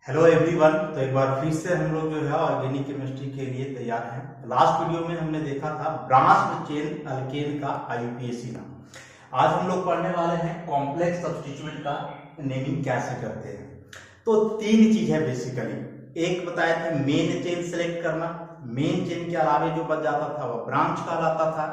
Hello everyone. तो एक बार फिर से हम लोग जो है ऑर्गेनिक केमिस्ट्री के लिए तैयार हैं। लास्ट वीडियो में हमने देखा था ब्रांच चेन अल्केन का आईयूपीएसी नाम। आज हम लोग पढ़ने वाले हैं कॉम्प्लेक्स सब्स्टिट्यूएंट का नेमिंग कैसे करते हैं। तो तीन चीज है बेसिकली। एक बताए थे मेन चेन सेलेक्ट करना, मेन चेन के अलावे जो बच जाता था वह ब्रांच कहलाता था।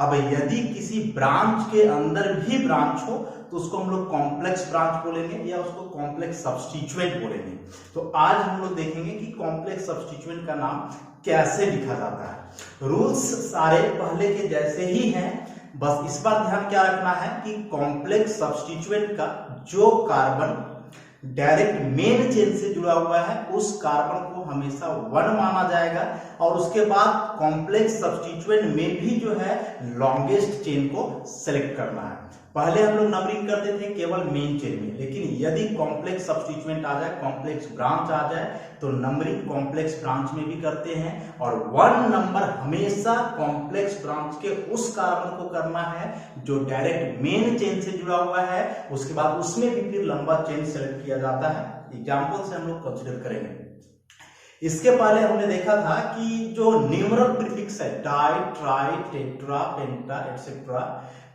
अब यदि किसी ब्रांच के अंदर भी ब्रांच हो तो उसको हम लोग कॉम्प्लेक्स ब्रांच बोलेंगे या उसको कॉम्प्लेक्स सब्स्टिट्यूएंट बोलेंगे। तो आज हम लोग देखेंगे कि कॉम्प्लेक्स सब्स्टिट्यूएंट का नाम कैसे लिखा जाता है। रूल्स सारे पहले के जैसे ही हैं, बस इस बार ध्यान क्या रखना है कि कॉम्प्लेक्स सब्स्टिट्यूएंट का जो कार्बन डायरेक्ट मेन चेन से जुड़ा हुआ है उस कार्बन को हमेशा 1 माना जाएगा और उसके बाद कॉम्प्लेक्स सब्स्टिट्यूएंट में भी जो है लॉन्गेस्ट चेन को सेलेक्ट करना है। पहले हम लोग नंबरिंग करते थे केवल मेन चेन में, लेकिन यदि कॉम्प्लेक्स सब्स्टिट्यूएंट आ जाए, कॉम्प्लेक्स ब्रांच आ जाए तो नंबरिंग कॉम्प्लेक्स ब्रांच में भी करते हैं और 1 नंबर हमेशा कॉम्प्लेक्स ब्रांच के उस कार्बन को करना है जो डायरेक्ट मेन चेन से जुड़ा हुआ है। उसके बाद उसमें भी फिर लंबा चेन सेलेक्ट किया जाता है। एग्जांपल से हम लोग कंसीडर करेंगे। इसके पहले हमने देखा था कि जो न्यूमरल प्रीफिक्स है डाई, ट्राई, टेट्रा, पेंटा एटसेट्रा,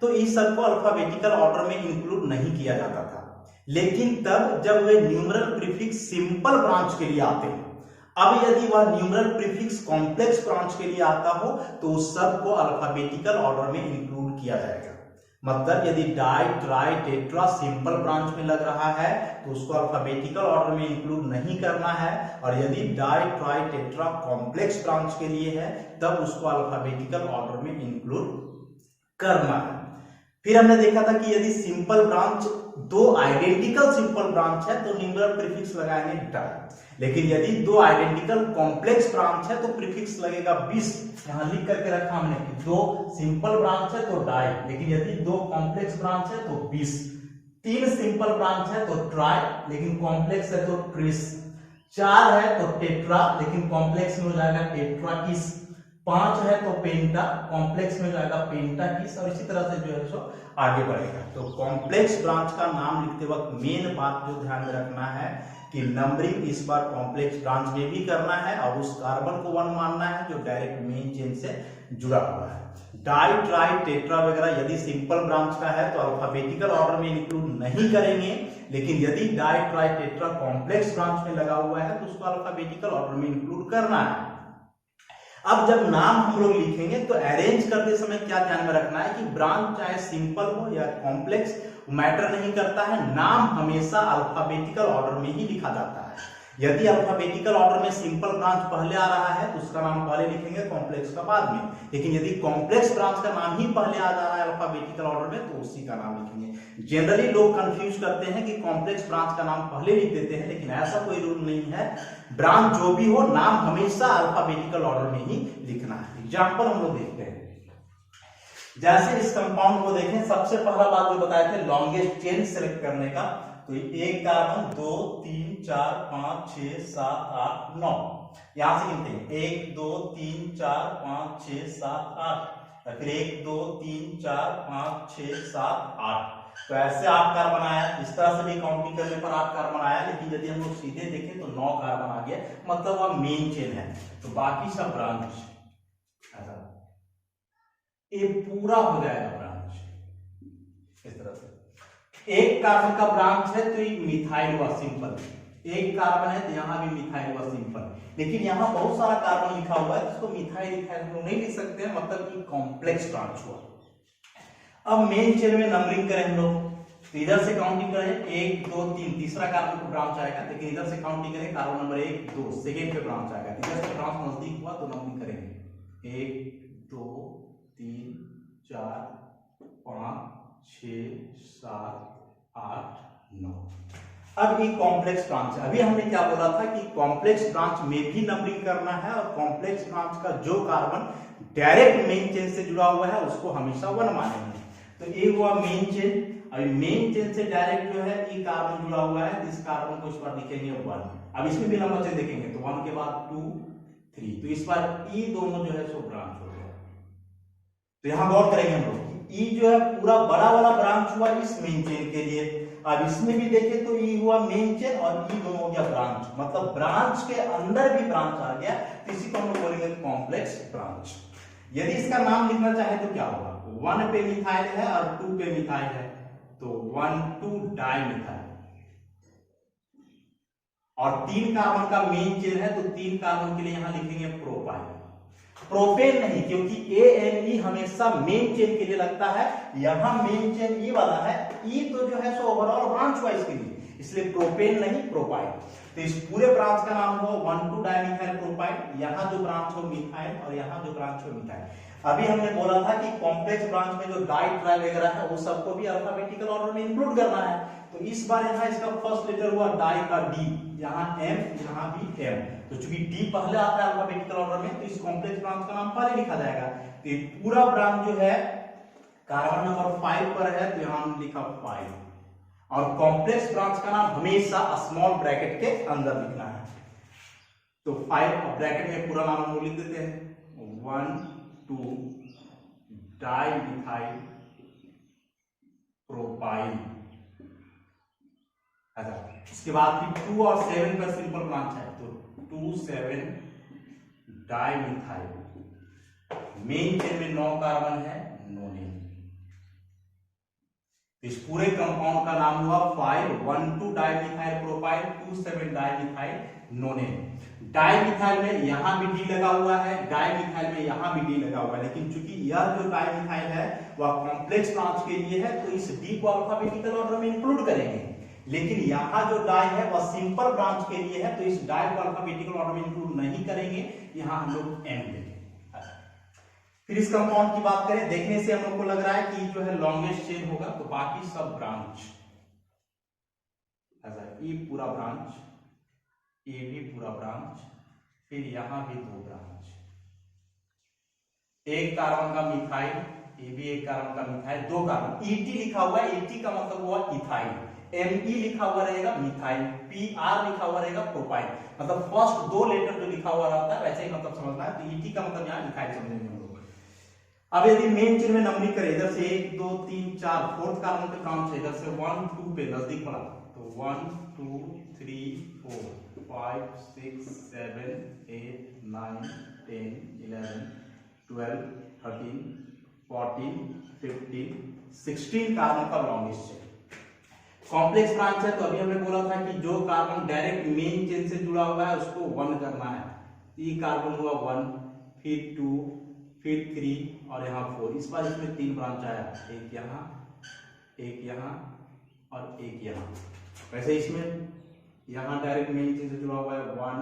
तो इस सबको अल्फाबेटिकल ऑर्डर में इंक्लूड नहीं किया जाता था। लेकिन तब जब वे न्यूमरल प्रीफिक्स सिंपल ब्रांच के लिए आते हैं, अब यदि वह न्यूमरल प्रीफिक्स कॉम्प्लेक्स ब्रांच के लिए आता हो तो उस सबको अल्फाबेटिकल ऑर्डर में इंक्लूड किया जाएगा। मतलब यदि di, tri, tetra simple branch में लग रहा है तो उसको अल्फाबेटिकल ऑर्डर में इंक्लूड नहीं करना है, और यदि di, tri, tetra complex branch के लिए है तब उसको अल्फाबेटिकल ऑर्डर में इंक्लूड करना है। फिर हमने देखा था कि यदि सिंपल ब्रांच दो आइडेंटिकल सिंपल ब्रांच है तो न्यूमरल प्रीफिक्स लगाएंगे डाई, लेकिन यदि दो आइडेंटिकल कॉम्प्लेक्स ब्रांच है तो प्रीफिक्स लगेगा 20। यहां लिख करके रखा हमने कि दो सिंपल ब्रांच है तो डाई, लेकिन यदि दो कॉम्प्लेक्स ब्रांच है तो 20। तीन सिंपल ब्रांच है तो ट्राई, लेकिन कॉम्प्लेक्स है तो ट्रिस। 4 है तो टेट्रा, लेकिन कॉम्प्लेक्स में हो जाएगा टेट्राकिस। 5 है तो पेंटा, कॉम्प्लेक्स में हो जाएगा पेंटाकिस, और इसी तरह से जो है सो आगे बढ़ेगा। तो कॉम्प्लेक्स ब्रांच का नाम लिखते वक्त मेन बात जो ध्यान में रखना है कि नंबरिंग इस बार कॉम्प्लेक्स ब्रांच में भी करना है और उस कार्बन को 1 मानना है जो डायरेक्ट मेन चेन से जुड़ा हुआ है। डाई, ट्राई, टेट्रा वगैरह यदि सिंपल ब्रांच का है तो अल्फाबेटिकल ऑर्डर में इंक्लूड नहीं करेंगे, लेकिन यदि di, tri, tetra complex branch में लगा हुआ है तो उसको अल्फाबेटिकल ऑर्डर में इंक्लूड करना है। अब जब नाम हम लोग लिखेंगे तो अरेंज करते समय क्या ध्यान में रखना है कि ब्रांच चाहे सिंपल हो या कॉम्प्लेक्स मैटर नहीं करता है, नाम हमेशा अल्फाबेटिकल ऑर्डर में ही लिखा जाता है। यदि अल्फाबेटिकल ऑर्डर में सिंपल ब्रांच पहले आ रहा है तो उसका नाम पहले लिखेंगे, कॉम्प्लेक्स का बाद में। लेकिन यदि कॉम्प्लेक्स ब्रांच का नाम ही पहले आ जा रहा है अल्फाबेटिकल ऑर्डर में तो उसी का नाम लिखेंगे। जनरली लोग कंफ्यूज करते हैं कि कॉम्प्लेक्स ब्रांच का नाम पहले लिख देते हैं, लेकिन ऐसा कोई रूल नहीं है। ब्रांच जो भी हो नाम हमेशा अल्फाबेटिकल ऑर्डर में ही लिखना है। एग्जाम्पल हम लोग देखते हैं। जैसे इस कंपाउंड को देखें, सबसे पहला बात जो बताए थे लॉन्गेस्ट चेन सेलेक्ट करने का, तो एक कार्बन 2 3 4 5 6 7 8 9, यहां से गिनते हैं 1 2 3 4 5 6 7 8, फिर 1 2 3 4 5 6 7 8। तो ऐसे 8 कार्बन आया। इस तरह से भी काउंटिंग करने पर 8 कार्बन आया, लेकिन यदि हम लोग सीधे देखें तो 9 कार्बन आ गया, मतलब वह मेन चेन है। तो बाकी सब ब्रांच ऐसा ये पूरा हो जाएगा ब्रांच इस तरह से। एक कार्बन का ब्रांच है तो ये मिथाइल व सिंपल, एक कार्बन है तो यहां भी मिथाइल व सिंपल, लेकिन यहां बहुत सारा कार्बन लिखा हुआ है जिसको मिथाइल लिखाइल हम लोग नहीं लिख सकते हैं, मतलब कि कॉम्प्लेक्स ब्रांच हुआ। अब मेन चेन में नंबरिंग करें हम लोग, तो इधर से काउंटिंग करें 1 2 3, तीसरा कार्बन को ब्रांच आएगा, लेकिन इधर से काउंटिंग करें कार्बन नंबर 1 2 सेकेंड पे ब्रांच आएगा। इधर से ब्रांच नजदीक हुआ तो नंबरिंग करेंगे 1 2 3 4 5 6 7 8 9। अब ये कॉम्प्लेक्स ब्रांच है। अभी हमने क्या बोला था कि कॉम्प्लेक्स ब्रांच में भी नंबरिंग करना है और कॉम्प्लेक्स ब्रांच का जो कार्बन डायरेक्ट मेन चेन से जुड़ा हुआ है उसको हमेशा 1 मानेंगे। तो ये हुआ मेन चेन। अभी मेन चेन से डायरेक्ट जो है ये कार्बन जुड़ा हुआ है, इस कार्बन को इस बार लिखेंगे 1। अब इसमें भी लंबा चेन देखेंगे तो 1 के बाद 2 3, तो इस बार ये दोनों जो है सो ब्रांच हो गया। तो यहां गौर करेंगे हम लोग ई जो है पूरा बड़ा वाला ब्रांच हुआ इस मेन चेन के लिए। अब इसमें भी देखें तो ई हुआ मेन चेन और ई दोनों हो गया ब्रांच, मतलब ब्रांच के अंदर भी ब्रांच आ गया, तो इसी को हम लोग बोलेंगे कॉम्प्लेक्स ब्रांच। यदि इसका नाम लिखना चाहे तो क्या होगा, 1 पे मिथाइल है और 2 पे मिथाइल है, तो 1,2 डाइमिथाइल, और 3 कार्बन का मेन चेन है तो 3 कार्बन के लिए यहां लिखेंगे प्रोपाइल। प्रोपेन नहीं, क्योंकि ANE हमेशा मेन चेन के लिए लगता है, यहां मेन चेन ई वाला है, ई तो जो है सो ओवरऑल ब्रांच हुआ इसके लिए, इसलिए प्रोपेन नहीं प्रोपाइल। तो इस पूरे ब्रांच का नाम हो 1,2 डाइमिथाइल प्रोपाइल, यहां जो ब्रांच हो मिथाइल और यहां जो ब्रांच हो मिथाइल। अभी हमने बोला था कि कॉम्प्लेक्स ब्रांच में जो डाई ट्राई वगैरह है वो सबको भी अल्फाबेटिकल ऑर्डर में इंक्लूड करना है, तो इस बार यहाँ इसका फर्स्ट लेटर हुआ डाई का डी, यहाँ M, यहाँ भी M, तो चूंकि डी पहले आता है अल्फाबेटिकल ऑर्डर में, तो इस कॉम्प्लेक्स ब्रांच का नाम पहले लिखा जाएगा। तो ये पूरा ब्रांच जो है कार्बन नंबर 5 पर है, तो यहाँ हमने लिखा 5, और कॉम्प्लेक्स ब्रांच का नाम हमेशा स्मॉल ब्रैकेट के अंदर लिखना है। तो 5 ब्रैकेट में पूरा नाम हम लिख देते हैं, 1,2 डाइमिथाइल प्रोपाइल। अच्छा, इसके बाद फिर 2 और 7 का सिंपल ब्रांच है, तो 2,7 डाइमिथाइल, मेन चेन में 9 कार्बन है, नोनेन। इस पूरे कंपाउंड का नाम हुआ 5,1,2 डाइमिथाइल प्रोपाइल 2,7 डाइमिथाइल नोनेन। डाइमिथाइल में यहां भी डी लगा हुआ है, डाइमिथाइल में यहां भी डी लगा हुआ है, लेकिन चूंकि यह जो डाइमिथाइल है वह कॉम्प्लेक्स ब्रांच के लिए है, तो इस डी को अल्फाबेटिकल ऑर्डर में इंक्लूड करेंगे। लेकिन यहां जो डाई है वह सिंपल ब्रांच के लिए है, तो इस डाई को अल्फाबेटिकल ऑर्डर में इंक्लूड नहीं करेंगे, यहां हम लोग एम लेंगे। फिर इस कंपाउंड की बात करें, देखने से हम लोग को लग रहा है कि जो है लॉन्गेस्ट चेन होगा, तो बाकी सब ब्रांच, ई पूरा ब्रांच, ए भी पूरा ब्रांच, फिर यहां भी 2 ब्रांच, एक कार्बन का मिथाइल, ये भी एक कार्बन का मिथाइल, 2 कार्बन, ईटी लिखा हुआ है, ईटी का मतलब हुआ इथाइल, Me लिखा हुआ रहेगा मिथाइल, PR लिखा हुआ रहेगा प्रोपाइल, मतलब फर्स्ट 2 लेटर जो लिखा हुआ रहता है वैसे ही मतलब समझना है, तो ET का मतलब यहाँ मिथाइल समझेंगे हम लोग। अब यदि मेन चेन में नंबरिंग करें, इधर से 1 2 3 4 फोर्थ कार्बन पे ब्रांच है, इधर से 1 2 पे नजदीक वाला, तो 1 2 3 4 5 6 7 8 9 10 11 12 13 14 15 16 कार्बन का लॉन्गेस्ट चेन। कॉम्प्लेक्स ब्रांच है, तो अभी हमने बोला था कि जो कार्बन डायरेक्ट मेन चेन से जुड़ा हुआ है उसको 1 करना है, ई कार्बन हुआ 1, फिर 2, फिर 3 और यहाँ 4। इस बार इसमें 3 ब्रांच आया, एक यहाँ और एक यहाँ। वैसे इसमें यहाँ डायरेक्ट मेन चेन से जुड़ा हुआ है 1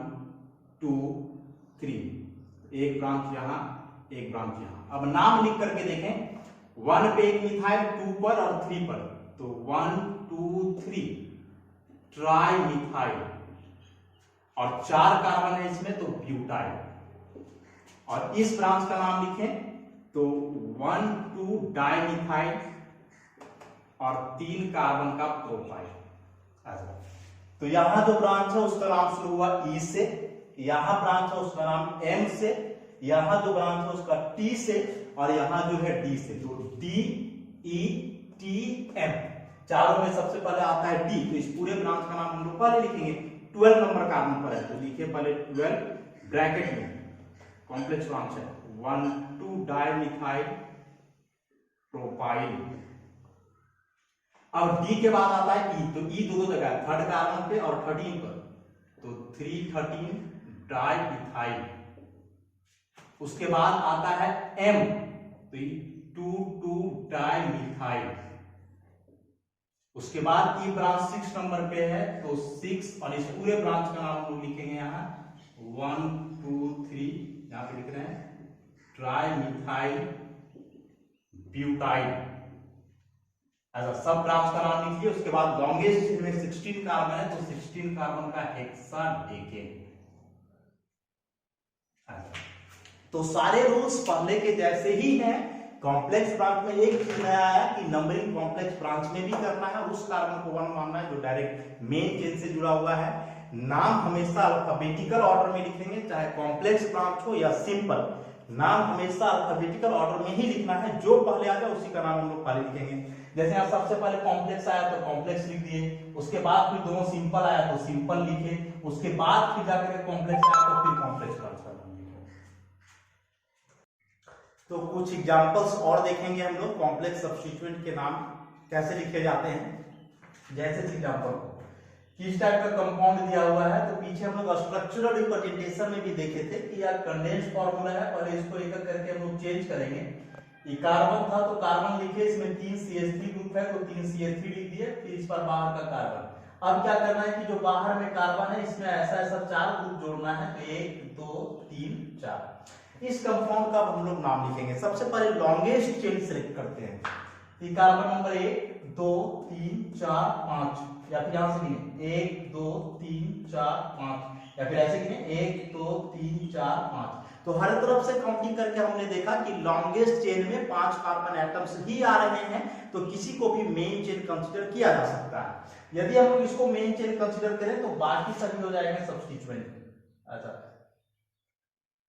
2 3, एक ब्रांच यहाँ, एक ब्रांच यहाँ। अब नाम लिख करके देखें, 1 पे एक मिथाइल, 2 पर और 3 पर, तो 1 2 3 ट्राई मिथाइल, और 4 कार्बन है इसमें, तो ब्यूटाइल। और इस ब्रांच का नाम लिखें तो 1 2 डाइमिथाइल और 3 कार्बन का प्रोपाइल। तो यहां जो ब्रांच है उसका नाम शुरू हुआ ई से, यहां ब्रांच है उसका नाम एम से, यहां जो ब्रांच है उसका टी से, और यहां जो है डी से, तो डी ई टी एम, चारों में सबसे पहले आता है डी, तो इस पूरे ब्रांच का नाम हम लोग पहले लिखेंगे। 12 नंबर कार्बन पर है, तो लिखिए पहले 12 ब्रैकेट में, कॉम्प्लेक्स ब्रांच है, 1 2 डाइमिथाइल प्रोपाइल। अब डी के बाद आता है ई, तो ई दो जगह है, 3rd कार्बन पे और 13 पर, तो 313 डाइमिथाइल। उसके बाद आता है एम, तो 2 2 डाइमिथाइल। उसके बाद ई ब्रांच 6 नंबर पे है, तो 6, और इस पूरे ब्रांच का नाम हम लोग लिखेंगे यहाँ 1 2 3, यहाँ पे लिख रहे हैं ट्राइमिथाइल ब्यूटाइल। ऐसा सब ब्रांच का नाम लिखिए। उसके बाद लॉन्गेस्ट में 16 कार्बन है, तो 16 कार्बन का हेक्साडेकेन। तो सारे रूल्स पहले के जैसे ही हैं। कॉम्प्लेक्स ब्रांच में एक चीज नया आया कि नंबरिंग कॉम्प्लेक्स ब्रांच में भी करना है, उस कार्बन को 1 मानना है जो डायरेक्ट मेन चेन से जुड़ा हुआ है। नाम हमेशा अल्फाबेटिकल ऑर्डर में लिखेंगे, चाहे कॉम्प्लेक्स ब्रांच हो या सिंपल। नाम हमेशा अल्फाबेटिकल ऑर्डर में ही लिखना है, जो पहले आ जाए उसी का नाम हम लोग पहले लिखेंगे। जैसे यहाँ सबसे पहले कॉम्प्लेक्स आया तो कॉम्प्लेक्स लिख दिए, उसके बाद फिर दोनों सिंपल आया तो सिंपल लिखे, उसके बाद फिर जाकर कॉम्प्लेक्स आया तो फिर कॉम्प्लेक्स ब्रांच का नाम लिखे। तो कुछ एग्जांपल्स और देखेंगे हम लोग कॉम्प्लेक्स सब्स्टिट्यूएंट के नाम कैसे लिखे जाते हैं। जैसे एग्जांपल किस टाइप का कंपाउंड दिया हुआ है, तो पीछे हम लोग स्ट्रक्चरल रिप्रेजेंटेशन में भी देखे थे कि यार कंडेंस्ड फार्मूला है, पहले इसको एक एक करके हम लोग चेंज करेंगे। ये कार्बन था तो कार्बन लिखे, इसमें 3 CH3 ग्रुप है तो 3 CH3 लिख दिए, फिर इस पर बाहर का कार्बन। अब क्या करना है कि जो बाहर में कार्बन है इसमें ऐसा ऐसा 4 ग्रुप जोड़ना है, तो 1 2 3 4। इस कंपाउंड का हम लोग नाम लिखेंगे। सबसे पहले लॉन्गेस्ट चेन सेलेक्ट करते हैं, तो कार्बन नंबर 1 2 3 4 5, या फिर यहां से गिने 1 2 3 4 5, या फिर ऐसे गिने 1 2 3 4 5। तो हर तरफ से काउंटिंग करके हमने देखा कि लॉन्गेस्ट चेन में 5 कार्बन एटम्स ही आ रहे हैं, तो किसी को भी मेन चेन कंसीडर किया जा सकता है। यदि हम लोग इसको मेन चेन कंसीडर करें तो बाकी सभी हो जाएंगे सब्स्टिट्यूएंट। अच्छा,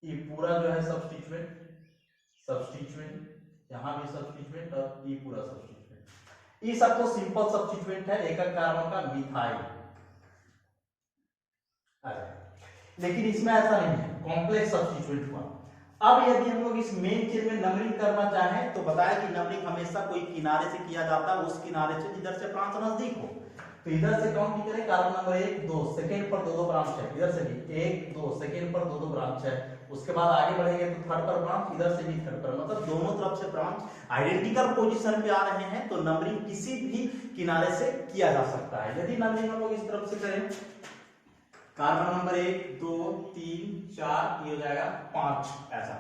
ये पूरा जो है सब्स्टिट्यूएंट, यहां भी सब्स्टिट्यूएंट और ये पूरा सब्स्टिट्यूएंट। ये सब तो सिंपल सब्स्टिट्यूएंट है, एक एक कार्बन का मिथाइल। लेकिन इसमें ऐसा नहीं है, कॉम्प्लेक्स सब्स्टिट्यूएंट हुआ। अब यदि हम लोग इस मेन चेन में नंबरिंग करना चाहें तो बताया कि नंबरिंग हमेशा कोई किनारे से किया जाता है, उस किनारे से जिधर से ब्रांच नजदीक हो। तो इधर से काउंट करें, कार्बन नंबर 1 2 सेकंड पर 2 2 ब्रांच है, इधर से भी 1 2 सेकंड पर 2 2 ब्रांच है। उसके बाद आगे बढ़ेंगे तो थर्ड पर ब्रांच, इधर से भी थर्ड पर, मतलब दोनों तरफ से ब्रांच आइडेंटिकल पोजीशन पे आ रहे हैं, तो नंबरिंग किसी भी किनारे से किया जा सकता है। यदि नंबरिंग हम लोग इस तरफ से करें, कार्बन नंबर 1 2 3 4, ये हो जाएगा 5 ऐसा।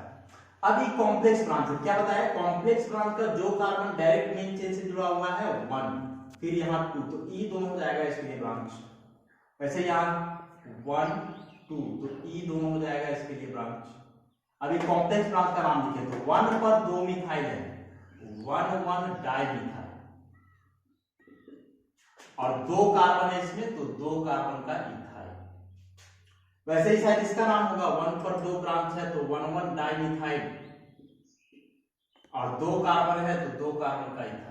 अब ये कॉम्प्लेक्स ब्रांच है, क्या बताया, कॉम्प्लेक्स ब्रांच का जो कार्बन डायरेक्ट मेन चेन से जुड़ा हुआ है 1, फिर यहाँ 2, तो ई दोनों हो जाएगा इसके लिए ब्रांच। वैसे यहाँ 1 2, तो ई दोनों हो जाएगा इसके लिए ब्रांच। अब ये कॉम्प्लेक्स ब्रांच का नाम लिखे, तो 1 पर 2 मिथाइल है, 1 डाइमिथाइल, और 2 कार्बन है इसमें, तो 2 कार्बन का इथाइल। वैसे ही शायद इसका नाम होगा, 1 पर 2 ब्रांच है तो 1 डाइमिथाइल, और 2 कार्बन है तो 2 कार्बन का इथाइल।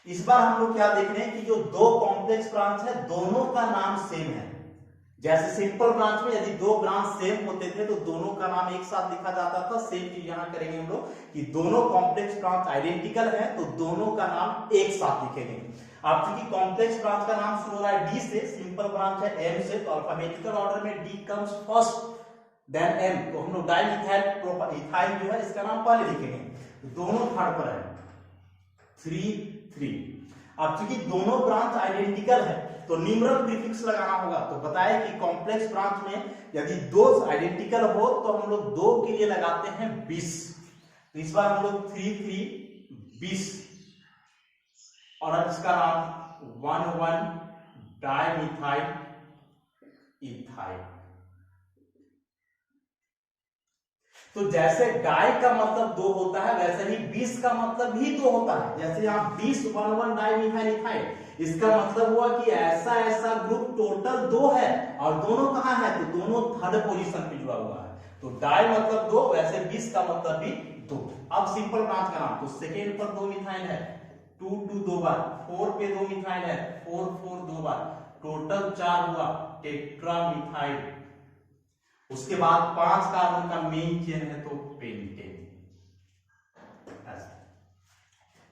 इस बार हम लोग क्या देख रहे हैं कि जो 2 कॉम्प्लेक्स ब्रांच है दोनों का नाम सेम है। जैसे सिंपल ब्रांच में यदि 2 ब्रांच सेम होते थे तो दोनों का नाम एक साथ लिखा जाता था, सेम चीज यहां करेंगे हम लोग कि दोनों कॉम्प्लेक्स ब्रांच आइडेंटिकल है तो दोनों का नाम एक साथ लिखेंगे। अब चूंकि कॉम्प्लेक्स ब्रांच का नाम शुरू हो रहा है डी से, सिंपल ब्रांच है एम से, तो अल्फाबेटिकल ऑर्डर में D comes first then M, तो हम लोग डाइमिथाइल इथाइल जो है इसका नाम पहले लिखेंगे, तो दोनों थर्ड पर है 3 3। अब चूंकि दोनों ब्रांच आइडेंटिकल है तो न्यूमरल प्रीफिक्स लगाना होगा। तो बताया कि कॉम्प्लेक्स ब्रांच में यदि 2 आइडेंटिकल हो तो हम लोग 2 के लिए लगाते हैं 20, तो इस बार हम लोग 3 3 20, और अब इसका नाम 1 डाइमिथाइल इथाइल। तो जैसे डाई का मतलब 2 होता है, वैसे ही 20 का मतलब भी 2 होता है। जैसे यहाँ 20 1 डाइमिथाइल इथाइल, इसका मतलब हुआ कि ऐसा ऐसा ग्रुप टोटल 2 है, और दोनों कहाँ है, तो दोनों थर्ड पोजीशन पे जुड़ा हुआ है। तो डाई मतलब 2, वैसे 20 का मतलब भी 2। अब सिंपल ब्रांच का नाम, तो सेकेंड पर 2 मिथाइल है, 2 2 2 बार, 4 पे 2 मिथाइल है, 4 4 2 बार, टोटल 4 हुआ टेट्रामिथाइल। उसके बाद 5 कार्बन का मेन चेन है तो पेंटेन।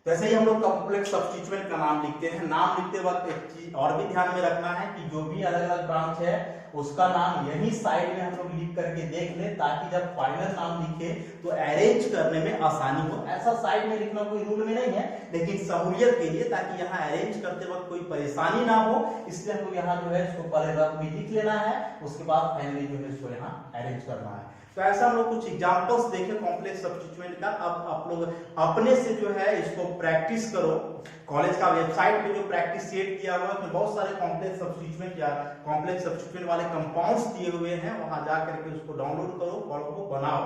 वैसे ही हम लोग कॉम्प्लेक्स सब्स्टिट्यूएंट का नाम लिखते हैं। नाम लिखते वक्त एक चीज और भी ध्यान में रखना है कि जो भी अलग अलग ब्रांच है उसका नाम यही साइड में हम लोग लिख करके देख ले, ताकि जब फाइनल नाम लिखे तो अरेंज करने में आसानी हो। ऐसा साइड में लिखना कोई रूल में नहीं है, लेकिन सहूलियत के लिए, ताकि यहाँ अरेंज करते वक्त कोई परेशानी ना हो, इसलिए हमको यहाँ जो है इसको पहले रफ में लिख लेना है, उसके बाद फाइनली जो है इसको यहाँ अरेंज करना है। तो ऐसा हम लोग कुछ एग्जांपल्स देखे कॉम्प्लेक्स सब्स्टिट्यूएंट का। अब आप लोग अपने से जो है इसको प्रैक्टिस करो। कॉलेज का वेबसाइट पे जो प्रैक्टिस सेट किया हुआ है उसमें बहुत सारे कॉम्प्लेक्स सब्स्टिट्यूएंट या कॉम्प्लेक्स सब्स्टिट्यूएंट वाले कंपाउंड्स दिए हुए हैं, वहां जा करके उसको डाउनलोड करो और उसको बनाओ,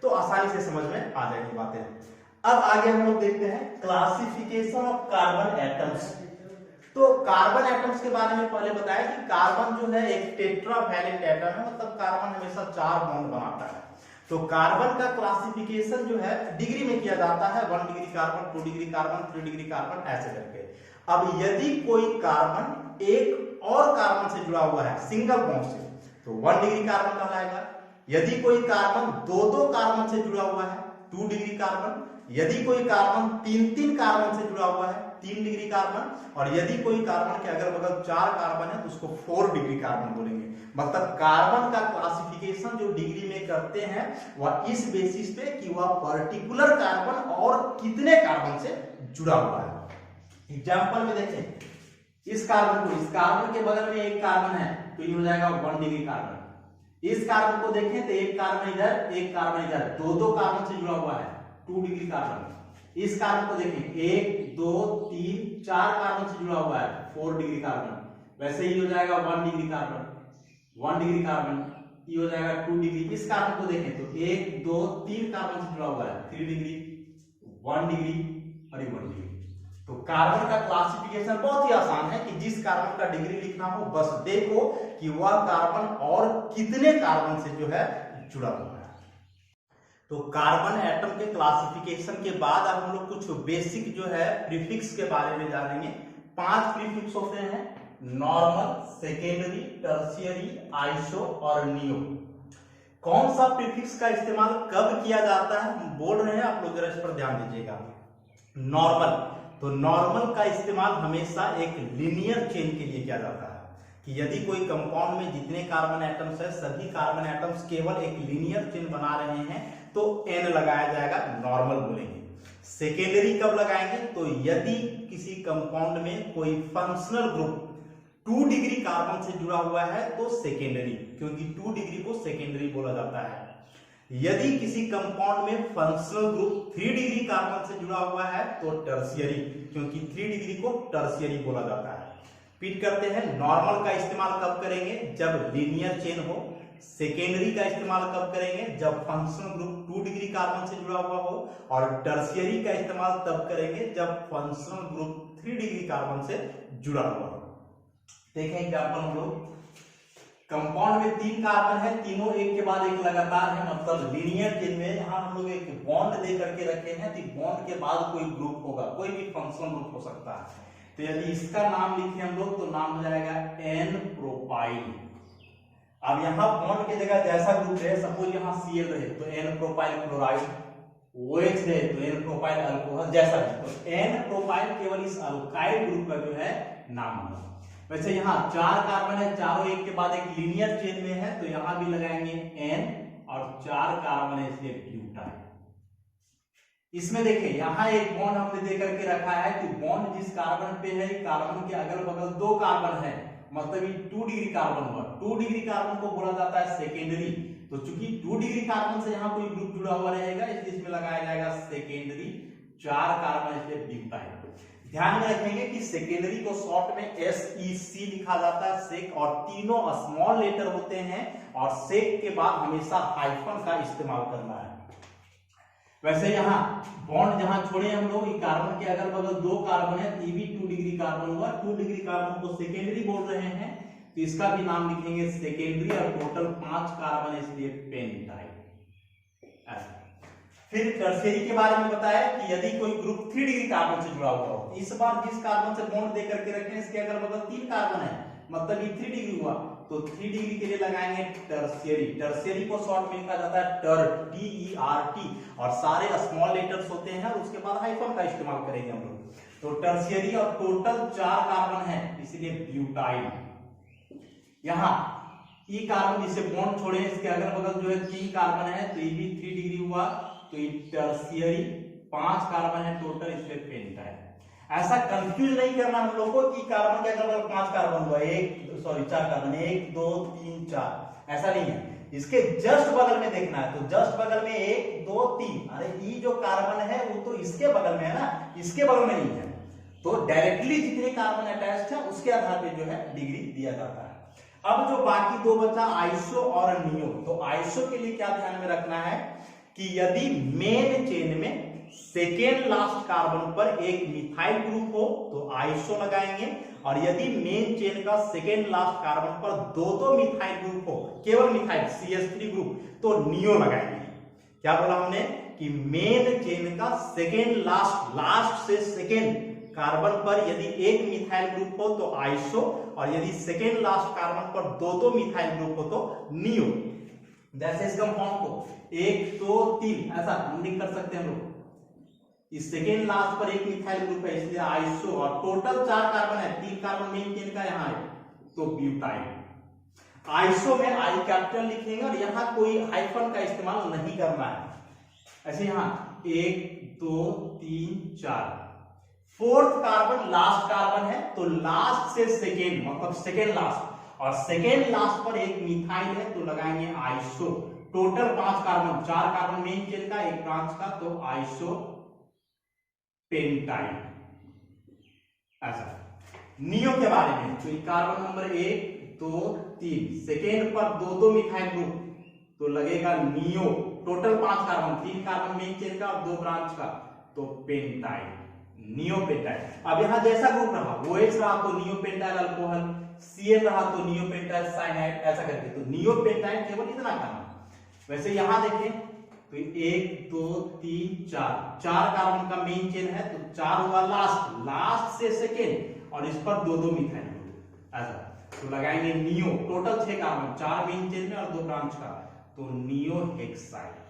तो आसानी से समझ में आ जाएगी बातें। अब आगे हम लोग देखते हैं क्लासिफिकेशन ऑफ कार्बन एटम्स। तो कार्बन एटम्स के बारे में पहले बताया कि कार्बन जो है एक टेट्रावैलेंट एटम है, मतलब कार्बन हमेशा 4 बॉन्ड बनाता है। तो कार्बन का क्लासिफिकेशन जो है डिग्री में किया जाता है, 1 degree carbon, 2 degree carbon, 3 degree carbon, ऐसे करके। अब यदि कोई कार्बन एक और कार्बन से जुड़ा हुआ है सिंगल बॉन्ड से, तो 1 डिग्री कार्बन कहलाएगा। यदि कोई कार्बन दो कार्बन से जुड़ा हुआ है, 2 डिग्री कार्बन। यदि कोई कार्बन 3 कार्बन से जुड़ा हुआ है, 3 डिग्री कार्बन। और यदि कोई कार्बन के अगल बगल 4 कार्बन है तो उसको 4 डिग्री कार्बन बोलेंगे। मतलब कार्बन का क्लासिफिकेशन जो डिग्री में करते हैं वह इस बेसिस पे कि वह पर्टिकुलर कार्बन और कितने कार्बन से जुड़ा हुआ है। एग्जांपल में देखें, इस कार्बन के बगल में एक कार्बन है तो ये हो जाएगा 1 डिग्री कार्बन। इस कार्बन को देखें तो एक कार्बन इधर, एक कार्बन इधर, दो कार्बन से जुड़ा हुआ है, 2 डिग्री कार्बन। इस कार्बन को देखें, 1 2 3 4 कार्बन से जुड़ा हुआ है, 4 डिग्री कार्बन। वैसे ही हो जाएगा 1 डिग्री कार्बन, 1 डिग्री कार्बन, ये हो जाएगा 2 डिग्री। इस कार्बन को देखें तो 1 2 3 कार्बन से जुड़ा हुआ है, 3 डिग्री, 1 डिग्री और ये 1 डिग्री। तो कार्बन का क्लासिफिकेशन बहुत ही आसान है कि जिस कार्बन का डिग्री लिखना हो बस देखो कि वह कार्बन और कितने कार्बन से जो है जुड़ा हुआ है। तो कार्बन एटम के क्लासिफिकेशन के बाद अब हम लोग कुछ बेसिक जो है प्रीफिक्स के बारे में जानेंगे। 5 प्रीफिक्स होते हैं, नॉर्मल, सेकेंडरी, टर्शियरी, आइसो और नियो। कौन सा प्रीफिक्स का इस्तेमाल कब किया जाता है हम बोल रहे हैं, आप लोग जरा इस पर ध्यान दीजिएगा। नॉर्मल, तो नॉर्मल का इस्तेमाल हमेशा एक लीनियर चेन के लिए किया जाता है कि यदि कोई कंपाउंड में जितने कार्बन एटम्स है सभी कार्बन एटम्स केवल एक लीनियर चेन बना रहे हैं तो n लगाया जाएगा, नॉर्मल बोलेंगे। सेकेंडरी कब लगाएंगे, तो यदि किसी कंपाउंड में कोई फंक्शनल ग्रुप 2 डिग्री कार्बन से जुड़ा हुआ है तो सेकेंडरी, क्योंकि 2 डिग्री को सेकेंडरी बोला जाता है। यदि किसी कंपाउंड में फंक्शनल ग्रुप 3 डिग्री कार्बन से जुड़ा हुआ है तो टर्शियरी, क्योंकि 3 डिग्री को टर्शियरी बोला जाता है। रिपीट करते हैं, नॉर्मल का इस्तेमाल कब करेंगे, जब लीनियर चेन हो। सेकेंडरी का इस्तेमाल कब करेंगे, जब फंक्शनल ग्रुप 2 डिग्री कार्बन से जुड़ा हुआ हो। और टर्शियरी का इस्तेमाल तब करेंगे जब फंक्शनल ग्रुप 3 डिग्री कार्बन से जुड़ा हुआ हो। देखें एग्जाम्पल, हम लोग कंपाउंड में 3 कार्बन है, तीनों एक के बाद एक लगातार है, मतलब लीनियर चेन में। यहां हम लोग एक बॉन्ड दे करके रखे हैं तो बॉन्ड के बाद कोई ग्रुप होगा, कोई भी फंक्शनल ग्रुप हो सकता है। तो यदि इसका नाम लिखे हम लोग तो नाम हो जाएगा एन प्रोपाइल। अब यहाँ बॉन्ड की जगह जैसा ग्रुप है, सपोज यहाँ Cl रहे तो एन प्रोपाइल क्लोराइड, OH रहे तो एन प्रोपाइल अल्कोहल, जैसा है तो एन प्रोपाइल केवल इस अल्काइल ग्रुप का जो है नाम होगा। वैसे यहाँ 4 कार्बन है, चारों एक के बाद एक लीनियर चेन में है तो यहाँ भी लगाएंगे N, और 4 कार्बन है इसलिए ब्यूटाइल। इसमें देखिए यहाँ एक बॉन्ड हमने दे करके रखा है कि बॉन्ड जिस कार्बन पे है, कार्बन के अगल बगल 2 कार्बन है, मतलब ये 2 डिग्री कार्बन हुआ। 2 डिग्री कार्बन को बोला जाता है सेकेंडरी। तो चूंकि 2 डिग्री कार्बन से यहाँ कोई ग्रुप जुड़ा हुआ रहेगा इसलिए इसमें लगाया जाएगा सेकेंडरी, 4 कार्बन इसलिए ब्यूटाइल। ध्यान में रखेंगे कि सेकेंडरी को शॉर्ट में SEC लिखा जाता है, सेक, और तीनों स्मॉल लेटर होते हैं और सेक के बाद हमेशा हाइफन का इस्तेमाल करना है। वैसे यहाँ बॉन्ड जहां छोड़े हम लोग, कार्बन के अगल बगल 2 कार्बन है, ये भी 2 डिग्री कार्बन हुआ। 2 डिग्री कार्बन को सेकेंडरी बोल रहे हैं तो इसका भी नाम लिखेंगे सेकेंडरी, और टोटल 5 कार्बन इसलिए पेंटाइल। फिर टर्शियरी के बारे में बताया कि यदि कोई ग्रुप 3 डिग्री कार्बन से जुड़ा हुआ हो, इस बार जिस कार्बन से बॉन्ड दे करके रखें इसके अगल बगल 3 कार्बन है, मतलब ये 3 डिग्री हुआ तो 3 डिग्री के लिए लगाएंगे टर्शियरी। टर्शियरी को शॉर्ट में लिखा जाता है टर, TERT, और सारे स्मॉल लेटर्स होते हैं और उसके बाद हाइफन का इस्तेमाल करेंगे हम लोग। तो टर्शियरी और टोटल 4 कार्बन है इसलिए ब्यूटाइल। यहाँ ई कार्बन जिसे बॉन्ड छोड़े इसके अगल बगल जो है 3 कार्बन है तो ये भी 3 डिग्री हुआ, तो ये टर्शियरी, 5 कार्बन है टोटल इसलिए पेंटाइल। ऐसा कंफ्यूज नहीं करना हम लोग को कि कार्बन के अगल बगल 5 कार्बन हुआ, 4 कार्बन, 1 2 3 4, ऐसा नहीं है। इसके जस्ट बगल में देखना है, तो जस्ट बगल में 1 2 3, अरे ये जो कार्बन है वो तो इसके बगल में है ना, इसके बगल में नहीं है। तो डायरेक्टली जितने कार्बन अटैच्ड है उसके आधार पे जो है डिग्री दिया जाता है। अब जो बाकी 2 बचा आइसो और नियो, तो आइसो के लिए क्या ध्यान में रखना है कि यदि मेन चेन में सेकेंड लास्ट कार्बन पर एक मिथाइल ग्रुप हो तो आइसो लगाएंगे, और यदि मेन चेन का सेकेंड लास्ट कार्बन पर 2 मिथाइल ग्रुप हो, केवल मिथाइल CH3 ग्रुप, तो नियो लगाएंगे। क्या बोला हमने कि मेन चेन का सेकेंड लास्ट से सेकेंड कार्बन पर यदि एक मिथाइल ग्रुप हो तो आइसो, और यदि सेकेंड लास्ट कार्बन पर दो मिथाइल ग्रुप हो तो नियो। जैसे इस कंपाउंड को 1 2 3 ऐसा नंबरिंग कर सकते हैं हम लोग। इस सेकेंड लास्ट पर एक मिथाइल ग्रुप है इसलिए आइसो, और टोटल 4 कार्बन है, 3 कार्बन मेन चेन का यहाँ है तो ब्यूटाइल। आइसो में आई कैपिटल लिखेंगे और यहाँ कोई हाइफन का इस्तेमाल नहीं करना है। ऐसे यहाँ 1 2 3 4, फोर्थ कार्बन लास्ट कार्बन है तो लास्ट से सेकेंड मतलब सेकेंड लास्ट, और सेकेंड लास्ट पर एक मिथाइल है तो लगाएंगे iso. Total 5 carbon, 4 carbon main chain का, एक ब्रांच का, तो आइसो पेंटाइल। ऐसा नियो के बारे में तो कार्बन नंबर 1 2 3, सेकेंड पर दो मिथाइल ग्रुप तो लगेगा neo. Total 5 carbon, 3 carbon main chain का और 2 ब्रांच का, तो पेंटाइल, नियो पेंटाइल। अब यहां जैसा ग्रुप रहा, OH रहा तो नियो पेंटाइल अल्कोहल, Cl रहा तो नियो पेंटाइल साइनाइड, ऐसा करके तो नियो पेंटाइल केवल इतना करना। वैसे यहां देखें तो 1 2 3 4, 4 कार्बन का मेन चेन है तो 4 हुआ लास्ट से सेकेंड, और इस पर दो मिथाइल ग्रुप ऐसा तो लगाएंगे neo. Total 6 carbon, 4 main chain में और 2 ब्रांच का, तो नियो हेक्साइड।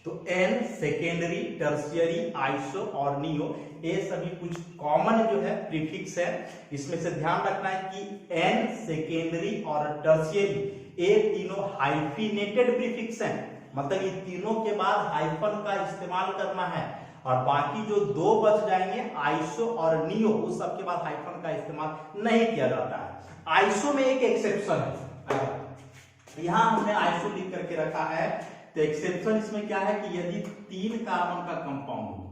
तो एन सेकेंडरी, टर्शियरी, आइसो और नियो, ये सभी कुछ कॉमन जो है प्रीफिक्स है। इसमें से ध्यान रखना है कि एन सेकेंडरी और टर्शियरी ये तीनों हाइफिनेटेड प्रीफिक्स हैं, मतलब ये तीनों के बाद हाइफन का इस्तेमाल करना है, और बाकी जो 2 बच जाएंगे आइसो और नियो, उस सब के बाद हाइफन का इस्तेमाल नहीं किया जाता है। आइसो में एक एक्सेप्शन है, यहां हमने आइसो लिख करके रखा है, तो एक्सेप्शन इसमें क्या है कि यदि 3 कार्बन का कंपाउंड हो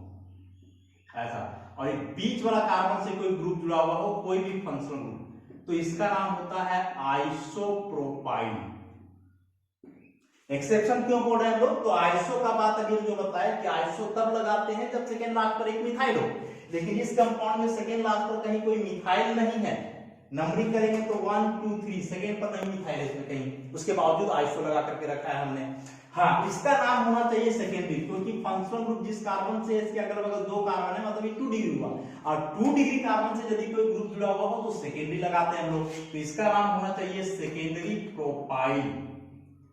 ऐसा, और एक बीच वाला कार्बन से कोई ग्रुप जुड़ा हुआ हो, कोई भी फंक्शनल ग्रुप, तो इसका नाम होता है आइसोप्रोपाइल। एक्सेप्शन क्यों बोल रहे हैं हम लोग, तो आइसो का बात अभी जो बताया कि आइसो तब लगाते हैं जब सेकेंड लास्ट पर एक मिथाइल हो, लेकिन इस कंपाउंड में सेकेंड लास्ट पर कहीं कोई मिथाइल नहीं है। नंबरिंग करेंगे तो 1 2 3, सेकेंड पर नहीं मिथाइल है इसमें कहीं, उसके बावजूद आइसो लगा करके रखा है हमने। हाँ, इसका नाम होना चाहिए सेकेंडरी, क्योंकि फंक्शनल ग्रुप जिस कार्बन से इसके अगल बगल 2 कार्बन है, मतलब ये 2 डिग्री हुआ, और 2 डिग्री कार्बन से यदि कोई ग्रुप जुड़ा हुआ हो तो सेकेंडरी लगाते हैं हम लोग, तो इसका नाम होना चाहिए सेकेंडरी प्रोपाइल।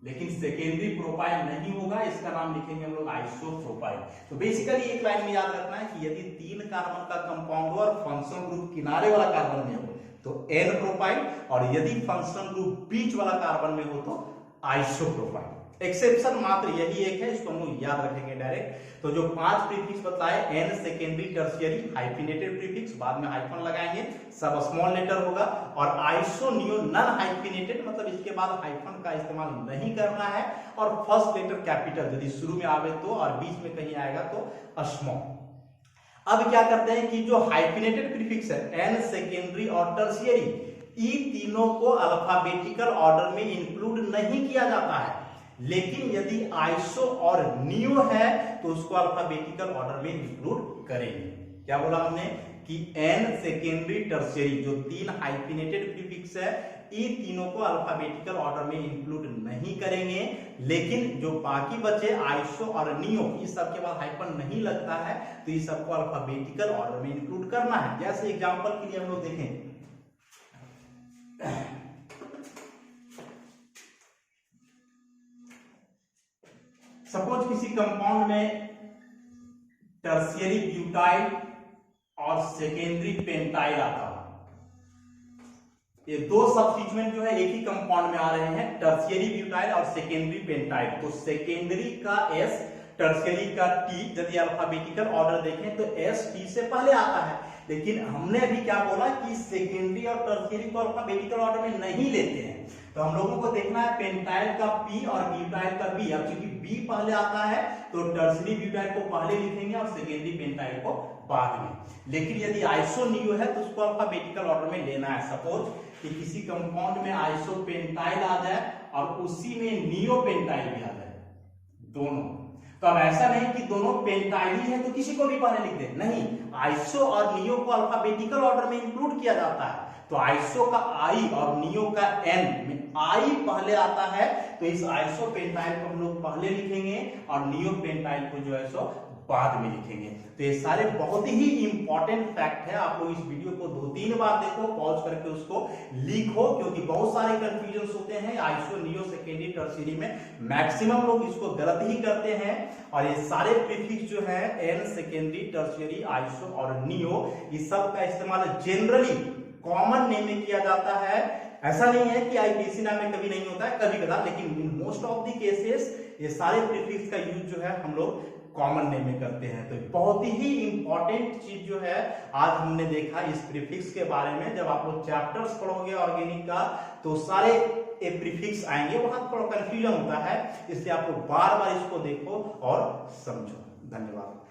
लेकिन सेकेंडरी प्रोपाइल नहीं होगा, इसका नाम लिखेंगे हम लोग आइसोप्रोपाइल। तो बेसिकली एक लाइन में याद रखना है कि यदि 3 कार्बन का कंपाउंड हो और फंक्शनल ग्रुप किनारे वाला कार्बन में हो तो एन प्रोपाइल, और यदि फंक्शनल ग्रुप बीच वाला कार्बन में हो तो आइसोप्रोपाइल। एक्सेप्शन मात्र यही एक है, इसको हम लोग याद रखेंगे डायरेक्ट। तो जो 5 प्रीफिक्स बताए, N secondary tertiary hyphenated prefix, बाद में हाइफन लगाएंगे, सब स्मॉल लेटर होगा, और आइसो नियो नॉन हाइफिनेटेड, मतलब इसके बाद हाइफन का इस्तेमाल नहीं करना है, और फर्स्ट लेटर कैपिटल यदि शुरू में आवे तो, और बीच में कहीं आएगा तो स्मॉल। अब क्या करते हैं कि जो हाइफिनेटेड प्रीफिक्स है एन सेकेंडरी और टर्शियरी, इन तीनों को अल्फाबेटिकल ऑर्डर में इंक्लूड नहीं किया जाता है, लेकिन यदि आइसो और नियो है तो उसको अल्फाबेटिकल ऑर्डर में इंक्लूड करेंगे। क्या बोला हमने कि एन सेकेंडरी टर्शियरी जो 3 हाइफिनेटेड प्रीफिक्स है, इन तीनों को अल्फाबेटिकल ऑर्डर में इंक्लूड नहीं करेंगे, लेकिन जो बाकी बचे आइसो और नियो, इस सब के बाद हाइफन नहीं लगता है, तो इस सबको अल्फाबेटिकल ऑर्डर में इंक्लूड करना है। जैसे एग्जांपल के लिए हम लोग देखें, सपोज किसी कंपाउंड में टर्शियरी ब्यूटाइल और सेकेंडरी पेंटाइल आता हो, ये 2 सब्स्टिट्यूएंट जो है एक ही कंपाउंड में आ रहे हैं, टर्शियरी ब्यूटाइल और सेकेंडरी पेंटाइल, तो सेकेंडरी का S, टर्शियरी का T, यदि अल्फाबेटिकल ऑर्डर देखें तो S T से पहले आता है, लेकिन हमने अभी क्या बोला कि सेकेंडरी और टर्शियरी को अल्फाबेटिकल ऑर्डर में नहीं लेते हैं, तो हम लोगों को देखना है पेंटाइल का P और ब्यूटाइल का B। अब चूंकि B पहले आता है तो टर्शियरी ब्यूटाइल को पहले लिखेंगे और सेकेंडरी पेंटाइल को बाद में, लेकिन यदि आइसो नियो है तो उसको अल्फाबेटिकल ऑर्डर में लेना है। सपोज कि किसी कंपाउंड में आइसो पेंटाइल आ जाए और उसी में नियो पेंटाइल भी आ जाए, दोनों, तो अब ऐसा नहीं कि दोनों पेंटाइल ही है तो किसी को भी पहले लिख दे, नहीं, आइसो और नियो को अल्फाबेटिकल ऑर्डर में इंक्लूड किया जाता है। तो आइसो का आई और नियो का एन में आई पहले आता है, तो इस आइसो पेंटाइल को हम लोग पहले लिखेंगे और नियो पेंटाइल को जो है सो बाद में लिखेंगे। तो ये सारे बहुत ही इंपॉर्टेंट फैक्ट है। आप लोग इस वीडियो को 2-3 बार देखो, पॉज करके उसको लिखो, क्योंकि बहुत सारे कंफ्यूजन होते हैं आइसो नियो सेकेंडरी टर्शियरी में। मैक्सिमम लोग इसको गलत ही करते हैं और ये सारे प्रीफिक्स जो है एन सेकेंडरी टर्शियरी आइसो और नियो, इस सब का इस्तेमाल जनरली कॉमन नेम में किया जाता है। ऐसा नहीं है कि आईपीएससी नाम में कभी नहीं होता है, कभी कदा, लेकिन in most of the cases ये सारे प्रीफिक्स का यूज जो है हम लोग कॉमन नेम में करते हैं। तो बहुत ही इंपॉर्टेंट चीज जो है आज हमने देखा इस प्रीफिक्स के बारे में। जब आप लोग चैप्टर्स पढ़ोगे ऑर्गेनिक का तो सारे ये प्रीफिक्स आएंगे, वहां थोड़ा कंफ्यूजन होता है, इसलिए आप लोग बार बार इसको देखो और समझो। धन्यवाद।